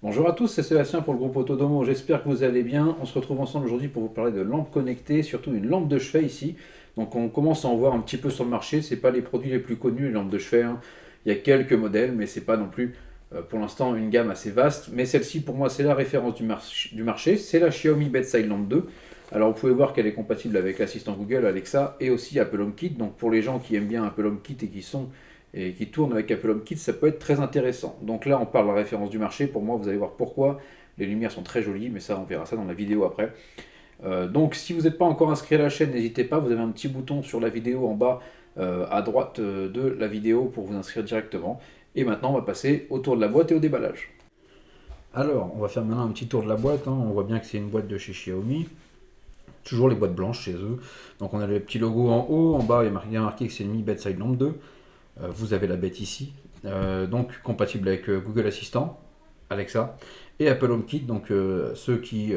Bonjour à tous, c'est Sébastien pour le groupe Autodomo, j'espère que vous allez bien. On se retrouve ensemble aujourd'hui pour vous parler de lampes connectées, surtout une lampe de chevet ici. Donc on commence à en voir un petit peu sur le marché, c'est pas les produits les plus connus, les lampes de chevet, hein. Il y a quelques modèles, mais c'est pas non plus pour l'instant une gamme assez vaste. Mais celle-ci pour moi c'est la référence du marché, c'est la Xiaomi Bedside Lamp 2. Alors vous pouvez voir qu'elle est compatible avec l'assistant Google, Alexa et aussi Apple HomeKit. Donc pour les gens qui aiment bien Apple HomeKit et qui tournent avec Apple HomeKit, ça peut être très intéressant. Donc là, on parle de la référence du marché. Pour moi, vous allez voir pourquoi. Les lumières sont très jolies, mais ça, on verra ça dans la vidéo après. Donc, si vous n'êtes pas encore inscrit à la chaîne, n'hésitez pas. Vous avez un petit bouton sur la vidéo en bas à droite de la vidéo pour vous inscrire directement. Et maintenant, on va passer au tour de la boîte et au déballage. Alors, on va faire maintenant un petit tour de la boîte, hein. On voit bien que c'est une boîte de chez Xiaomi. Toujours les boîtes blanches chez eux. Donc, on a le petit logo en haut. En bas, il y a marqué que c'est une Mi Bedside Lamp 2. Vous avez la bête ici. Donc compatible avec Google Assistant, Alexa et Apple HomeKit. Donc ceux qui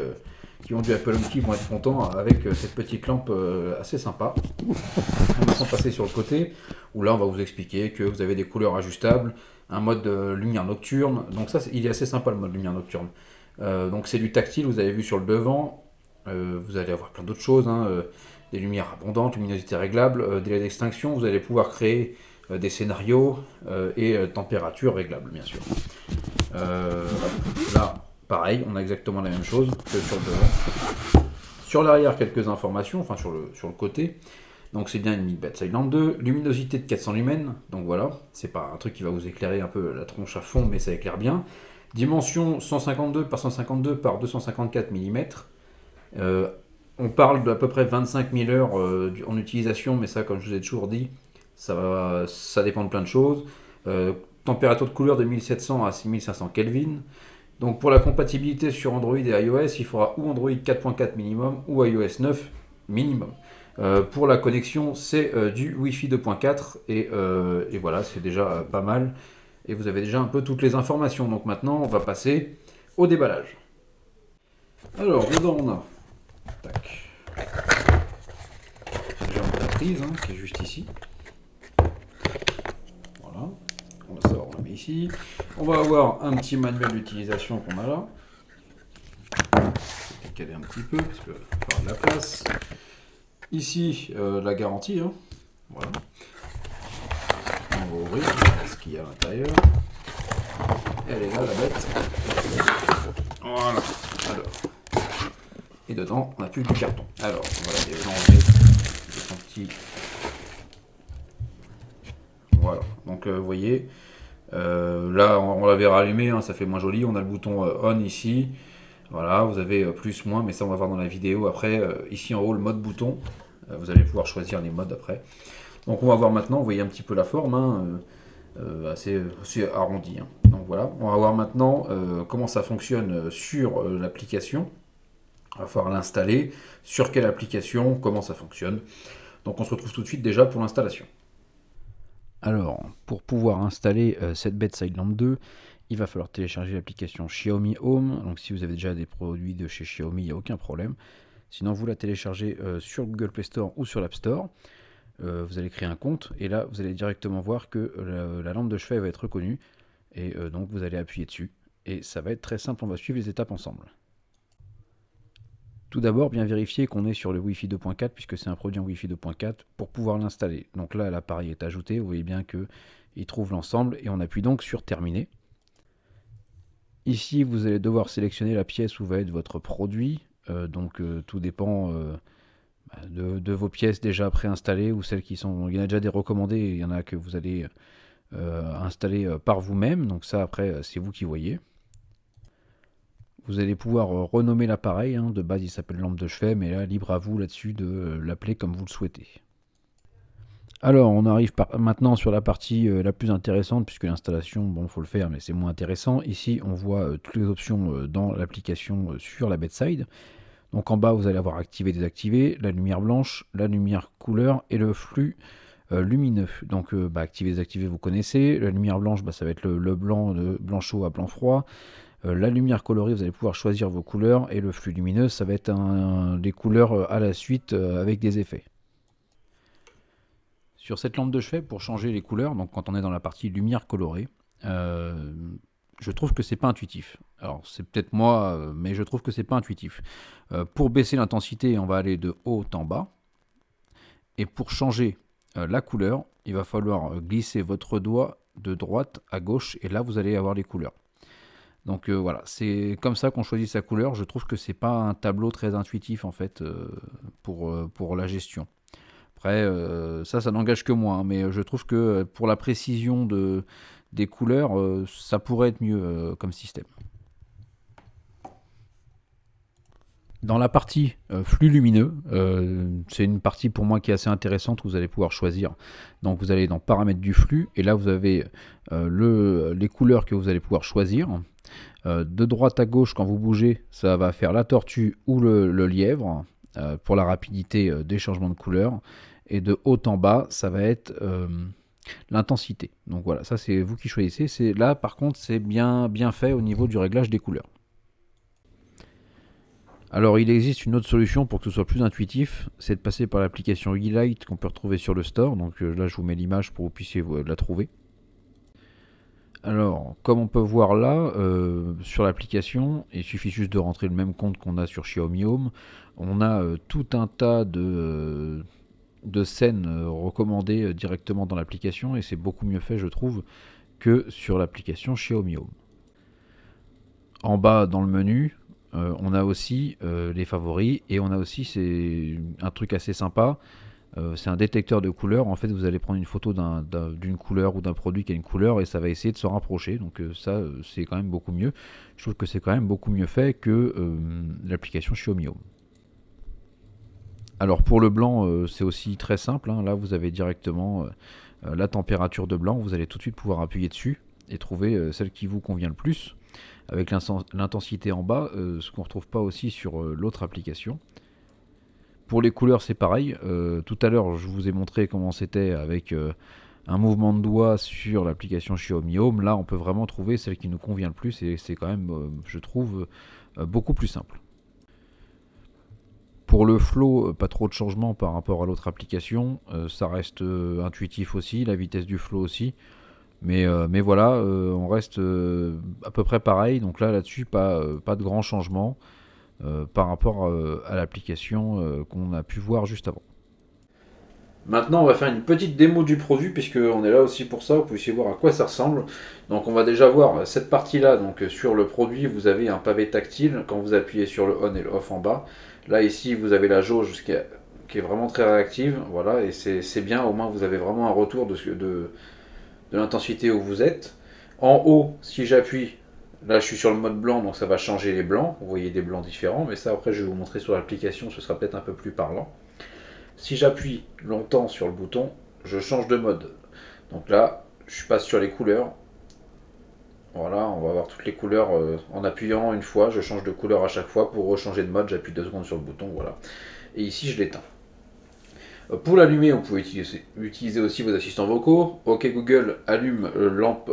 ont du Apple HomeKit vont être contents avec cette petite lampe assez sympa. On va maintenant passer sur le côté où là on va vous expliquer que vous avez des couleurs ajustables, un mode lumière nocturne. Donc ça il est assez sympa le mode lumière nocturne. Donc c'est du tactile, vous avez vu sur le devant. Vous allez avoir plein d'autres choses, hein, des lumières abondantes, luminosité réglable, délai d'extinction. Vous allez pouvoir créer des scénarios et température réglable, bien sûr. Là, pareil, on a exactement la même chose que sur le devant. Sur l'arrière, quelques informations, enfin sur le côté. Donc c'est bien une Mi Bedside Lamp 2, luminosité de 400 lumens, donc voilà, c'est pas un truc qui va vous éclairer un peu la tronche à fond, mais ça éclaire bien. Dimension 152 par 152 par 254 mm. On parle d'à peu près 25 000 heures en utilisation, mais ça, comme je vous ai toujours dit, ça dépend de plein de choses. Température de couleur de 1700 à 6500 Kelvin. Donc pour la compatibilité sur Android et iOS, il faudra ou Android 4.4 minimum ou iOS 9 minimum. Pour la connexion, c'est du Wi-Fi 2.4 et voilà, c'est déjà pas mal. Et vous avez déjà un peu toutes les informations. Donc maintenant, on va passer au déballage. Alors, dedans, on a tac, déjà la prise hein, qui est juste ici. Voilà. On la sort, on la met ici. On va avoir un petit manuel d'utilisation qu'on a là. Je vais décaler un petit peu parce qu'il va falloir de la place. Ici, la garantie. Hein. Voilà. On va ouvrir ce qu'il y a à l'intérieur. Elle est là, la bête. Voilà. Alors. Et dedans, on n'a plus que du carton. Alors, on va déjà enlever son petit. Voilà. Donc, vous voyez, là, on l'avait rallumé, hein, ça fait moins joli. On a le bouton on ici. Voilà, vous avez plus, moins, mais ça, on va voir dans la vidéo. Après, ici en haut, le mode bouton. Vous allez pouvoir choisir les modes après. Donc, on va voir maintenant, vous voyez un petit peu la forme, hein, assez arrondie. Hein. Donc, voilà, on va voir maintenant comment ça fonctionne sur l'application. Il va falloir l'installer, sur quelle application, comment ça fonctionne. Donc, on se retrouve tout de suite déjà pour l'installation. Alors, pour pouvoir installer cette Bedside Lamp 2, il va falloir télécharger l'application Xiaomi Home. Donc si vous avez déjà des produits de chez Xiaomi, il n'y a aucun problème. Sinon, vous la téléchargez sur Google Play Store ou sur l'App Store. Vous allez créer un compte et là, vous allez directement voir que la lampe de chevet va être reconnue. Et donc, vous allez appuyer dessus. Et ça va être très simple, on va suivre les étapes ensemble. Tout d'abord, bien vérifier qu'on est sur le Wi-Fi 2.4 puisque c'est un produit en Wi-Fi 2.4 pour pouvoir l'installer. Donc là, l'appareil est ajouté, vous voyez bien qu'il trouve l'ensemble et on appuie donc sur terminer. Ici, vous allez devoir sélectionner la pièce où va être votre produit. Tout dépend de vos pièces déjà préinstallées ou celles qui sont. Il y en a déjà des recommandées et il y en a que vous allez installer par vous-même. Donc ça, après, c'est vous qui voyez. Vous allez pouvoir renommer l'appareil. Hein. De base, il s'appelle lampe de chevet, mais là, libre à vous là-dessus de l'appeler comme vous le souhaitez. Alors, on arrive maintenant sur la partie la plus intéressante, puisque l'installation, bon, il faut le faire, mais c'est moins intéressant. Ici, on voit toutes les options dans l'application sur la bedside. Donc en bas, vous allez avoir activé, désactivé, la lumière blanche, la lumière couleur et le flux lumineux. Donc activé, désactivé, vous connaissez. La lumière blanche, ça va être le blanc de blanc chaud à blanc froid. La lumière colorée, vous allez pouvoir choisir vos couleurs. Et le flux lumineux, ça va être des couleurs à la suite avec des effets. Sur cette lampe de chevet, pour changer les couleurs, donc quand on est dans la partie lumière colorée, je trouve que c'est pas intuitif. Alors c'est peut-être moi, mais je trouve que c'est pas intuitif. Pour baisser l'intensité, on va aller de haut en bas. Et pour changer la couleur, il va falloir glisser votre doigt de droite à gauche et là vous allez avoir les couleurs. Donc voilà, c'est comme ça qu'on choisit sa couleur. Je trouve que c'est pas un tableau très intuitif en fait pour la gestion. Après, ça n'engage que moi, hein, mais je trouve que pour la précision des couleurs, ça pourrait être mieux comme système. Dans la partie flux lumineux, c'est une partie pour moi qui est assez intéressante où vous allez pouvoir choisir. Donc vous allez dans paramètres du flux et là vous avez les couleurs que vous allez pouvoir choisir. De droite à gauche, quand vous bougez, ça va faire la tortue ou le lièvre pour la rapidité des changements de couleur. Et de haut en bas, ça va être l'intensité. Donc voilà, ça c'est vous qui choisissez. Là par contre, c'est bien fait au niveau du réglage des couleurs. Alors il existe une autre solution pour que ce soit plus intuitif, c'est de passer par l'application eLight qu'on peut retrouver sur le store. Donc là je vous mets l'image pour que vous puissiez la trouver. Alors comme on peut voir là, sur l'application, il suffit juste de rentrer le même compte qu'on a sur Xiaomi Home. On a tout un tas de scènes recommandées directement dans l'application et c'est beaucoup mieux fait je trouve que sur l'application Xiaomi Home. En bas dans le menu, on a aussi les favoris et on a aussi c'est un truc assez sympa, c'est un détecteur de couleurs. En fait vous allez prendre une photo d'une couleur ou d'un produit qui a une couleur et ça va essayer de se rapprocher, donc ça c'est quand même beaucoup mieux. Je trouve que c'est quand même beaucoup mieux fait que l'application Xiaomi Home. Alors pour le blanc c'est aussi très simple, hein. Là vous avez directement la température de blanc, vous allez tout de suite pouvoir appuyer dessus et trouver celle qui vous convient le plus avec l'intensité en bas, ce qu'on ne retrouve pas aussi sur l'autre application. Pour les couleurs c'est pareil, tout à l'heure je vous ai montré comment c'était avec un mouvement de doigt sur l'application Xiaomi Home. Là on peut vraiment trouver celle qui nous convient le plus et c'est quand même je trouve beaucoup plus simple. Pour le flow, pas trop de changements par rapport à l'autre application, ça reste intuitif aussi, la vitesse du flow aussi. Mais voilà, on reste à peu près pareil. Donc là-dessus, pas de grands changements par rapport à l'application qu'on a pu voir juste avant. Maintenant, on va faire une petite démo du produit, puisqu'on est là aussi pour ça, vous pouvez voir à quoi ça ressemble. Donc on va déjà voir cette partie-là. Donc sur le produit, vous avez un pavé tactile quand vous appuyez sur le on et le off en bas. Là ici, vous avez la jauge qui est vraiment très réactive. Voilà, et c'est bien, au moins vous avez vraiment un retour de l'intensité où vous êtes. En haut, si j'appuie, là je suis sur le mode blanc, donc ça va changer les blancs. Vous voyez des blancs différents, mais ça après je vais vous montrer sur l'application, ce sera peut-être un peu plus parlant. Si j'appuie longtemps sur le bouton, je change de mode. Donc là, je passe sur les couleurs. Voilà, on va avoir toutes les couleurs en appuyant une fois. Je change de couleur à chaque fois. Pour rechanger de mode, j'appuie 2 secondes sur le bouton. Voilà. Et ici, je l'éteins. Pour l'allumer, vous pouvez utiliser aussi vos assistants vocaux. Ok Google, allume lampe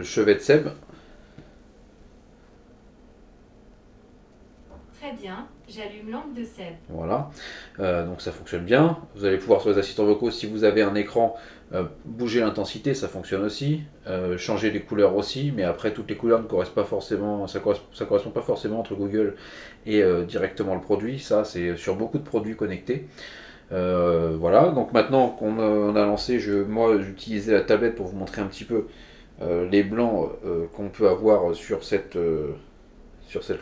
chevet de Seb. Très bien, j'allume lampe de Seb. Voilà, donc ça fonctionne bien. Vous allez pouvoir sur les assistants vocaux, si vous avez un écran, bouger l'intensité, ça fonctionne aussi. Changer les couleurs aussi, mais après toutes les couleurs ne correspondent pas forcément, ça correspond pas forcément entre Google et directement le produit. Ça, c'est sur beaucoup de produits connectés. Voilà, donc maintenant qu'on a lancé, moi j'utilisais la tablette pour vous montrer un petit peu les blancs qu'on peut avoir sur cette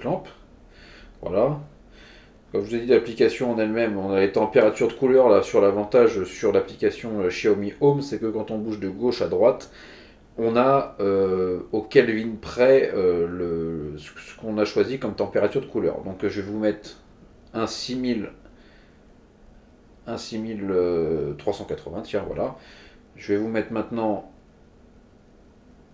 lampe. Voilà. Comme je vous ai dit, l'application en elle-même, on a les températures de couleur là sur l'avantage sur l'application Xiaomi Home, c'est que quand on bouge de gauche à droite, on a au Kelvin près ce qu'on a choisi comme température de couleur. Donc je vais vous mettre un 6380, tiens voilà. Je vais vous mettre maintenant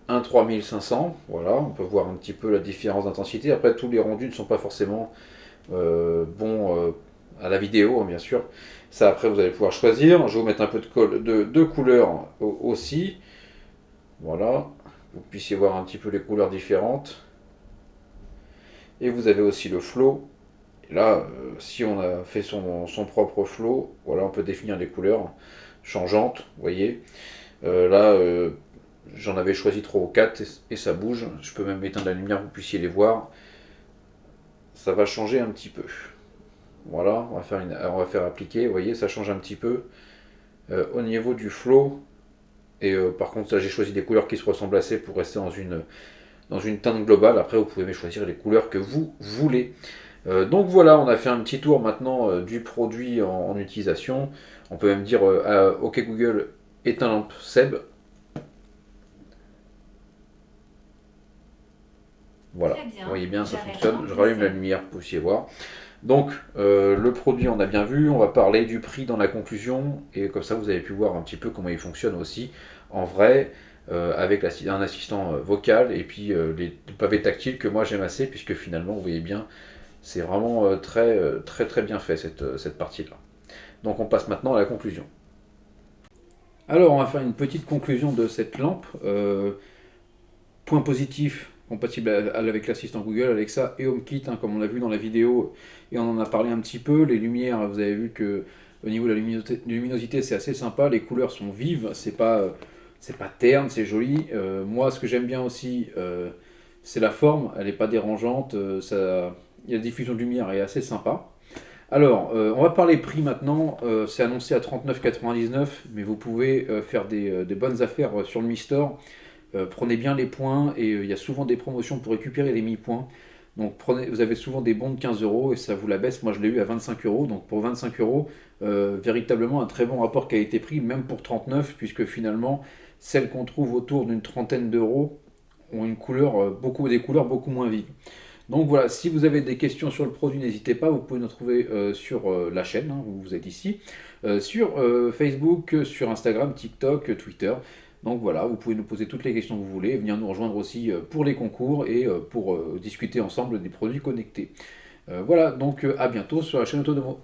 un 3500, voilà, on peut voir un petit peu la différence d'intensité. Après tous les rendus ne sont pas forcément bons à la vidéo, hein, bien sûr. Ça après vous allez pouvoir choisir. Je vais vous mettre un peu de couleurs aussi. Voilà, vous puissiez voir un petit peu les couleurs différentes. Et vous avez aussi le flow. Et là, si on a fait son propre flow, voilà, on peut définir les couleurs changeantes, vous voyez. Là, J'en avais choisi 3 ou 4 et ça bouge. Je peux même éteindre la lumière pour que vous puissiez les voir. Ça va changer un petit peu. Voilà, on va faire appliquer. Vous voyez, ça change un petit peu. Au niveau du flow, et par contre, là j'ai choisi des couleurs qui se ressemblent assez pour rester dans une teinte globale. Après, vous pouvez choisir les couleurs que vous voulez. Donc voilà, on a fait un petit tour maintenant du produit en utilisation. On peut même dire OK Google, éteins lampe Seb. Voilà, Très vous bien, voyez bien, ça j'arrête fonctionne. lampe Je de rallume la Seb. lumière pour que vous puissiez voir. Donc le produit, on a bien vu. On va parler du prix dans la conclusion. Et comme ça, vous avez pu voir un petit peu comment il fonctionne aussi en vrai. Avec un assistant vocal et puis les pavés tactiles que moi j'aime assez puisque finalement vous voyez bien c'est vraiment très bien fait cette partie-là. Donc on passe maintenant à la conclusion. Alors on va faire une petite conclusion de cette lampe. Point positif, compatible avec l'assistant Google, Alexa et HomeKit, hein, comme on l'a vu dans la vidéo et on en a parlé un petit peu. Les lumières, vous avez vu que au niveau de la luminosité, c'est assez sympa. Les couleurs sont vives, c'est pas terne, c'est joli. Moi, ce que j'aime bien aussi, c'est la forme. Elle n'est pas dérangeante. La diffusion de lumière est assez sympa. Alors, on va parler prix maintenant. C'est annoncé à 39,99, mais vous pouvez faire des bonnes affaires sur le Mi Store. Prenez bien les points et il y a souvent des promotions pour récupérer les mi-points. Donc vous avez souvent des bons de 15 euros et ça vous la baisse. Moi je l'ai eu à 25 euros. Donc pour 25 euros, véritablement un très bon rapport qualité-prix, même pour 39, puisque finalement celles qu'on trouve autour d'une trentaine d'euros ont une couleur, des couleurs beaucoup moins vives. Donc voilà, si vous avez des questions sur le produit, n'hésitez pas, vous pouvez nous trouver sur la chaîne, hein, vous êtes ici, sur Facebook, sur Instagram, TikTok, Twitter. Donc voilà, vous pouvez nous poser toutes les questions que vous voulez, venir nous rejoindre aussi pour les concours et pour discuter ensemble des produits connectés. Voilà, donc à bientôt sur la chaîne Autodomo.